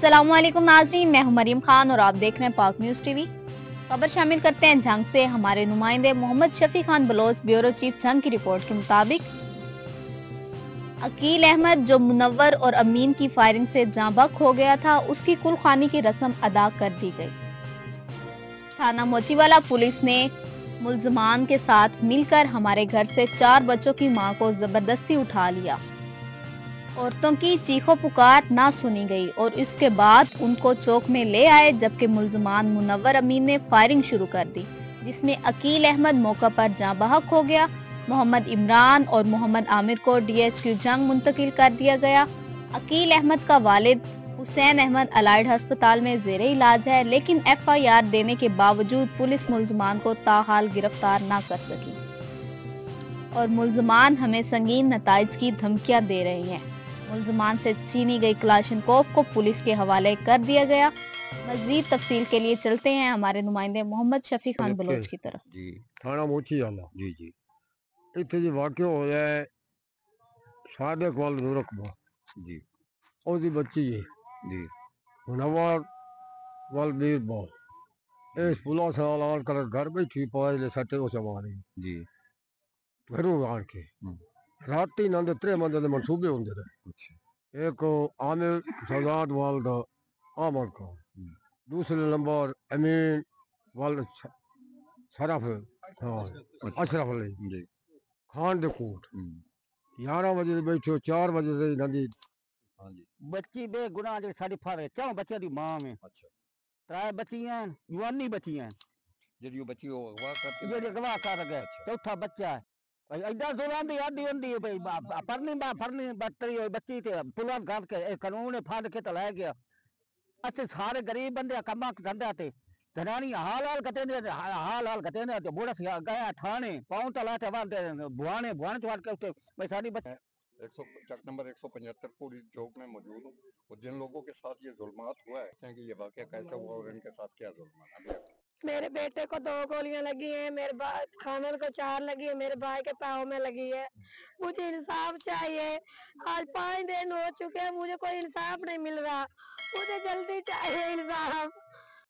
अस्सलाम वालेकुम नाज़रीन, मैं हूं मरियम खान और आप देख रहे हैं पाक न्यूज़ टीवी। खबर शामिल करते हैं जंग से। हमारे नुमाइंदे मोहम्मद शफी खान बलोच ब्यूरो चीफ जंग की रिपोर्ट के मुताबिक अकील अहमद जो मुनव्वर और अमीन की फायरिंग से जांबक हो गया था, उसकी कुलखानी की रस्म अदा कर दी गई। थाना मोचीवाला पुलिस ने मुल्जमान के साथ मिलकर हमारे घर से 4 बच्चों की मां को जबरदस्ती उठा लिया। औरतों की चीखों पुकार ना सुनी गई और इसके बाद उनको चौक में ले आए, जबकि मुल्जमान मुनव्वर अमीन ने फायरिंग शुरू कर दी, जिसमें अकील अहमद मौका पर जाँ बहक हो गया। मोहम्मद इमरान और मोहम्मद आमिर को DHQ जंग मुंतकिल कर दिया गया। अकील अहमद का वालिद हुसैन अहमद अलाइड अस्पताल में जेरे इलाज है, लेकिन FIR देने के बावजूद पुलिस मुल्जमान को ताहाल गिरफ्तार ना कर सकी और मुल्जमान हमें संगीन नताइज की धमकियां दे रहे हैं। मुल्जमान से छीनी गई क्लाशनकोव को पुलिस के हवाले कर दिया गया। मजीद तफसील के लिए चलते हैं हमारे नुमाइंदे मोहम्मद शफी खान बलोच की तरफ। जी थाना मोची वाला जी इत्थे जी वाक़या होया है साढ़े कवाल रकबा जी ओदी बच्ची है जी मुनव्वर वाल बीरबल इस पुला साल आन कर घर बैठी पाए ले सटे ओ सवारी जी घरों आन के राती नंदे 3 मंदे दे मंसूबे होंदे रहे। एक आमिर सजाद वाल दा आमर का दूसरे नंबर अमीन वाल शरफ अशरफ अली जी खान दे कोट 11 बजे से बैठो 4 बजे से नदी बच्ची बेगुनाह जो साड़ी फारे चौ बच्चे दी मां में अच्छा त्रै बच्चियां जवानी बच्चियां जेडी बच्ची हो अगवा करके जेडी अगवा कर गए चौथा बच्चा है भाई ऐडा जुलान दी आदी होंदी है भाई फरनी बत्तरी होई बच्ची ते पुलान कर के कानून फाड़ के तलाया गया। अच्छे सारे गरीब बंदे कमा धंधा ते जनानी हाल कते ने हाल कते ने बुढ़ा सी गया थाने पांव तला ते वादे बुआने चढ़ के उठे भाई सारी बच्ची 100 चक नंबर 175 पुलिस चौक में मौजूद हूँ और जिन लोगों के साथ ये जुल्मात हुआ है कि ये वाकया कैसे हुआ और इनके साथ क्या जुल्मात। मेरे बेटे को 2 गोलियां लगी हैं, मेरे खानर को 4 लगी है, मेरे भाई के पाँव में लगी है। मुझे इंसाफ चाहिए। आज 5 दिन हो चुके हैं, मुझे कोई इंसाफ नहीं मिल रहा। मुझे जल्दी चाहिए इंसाफ।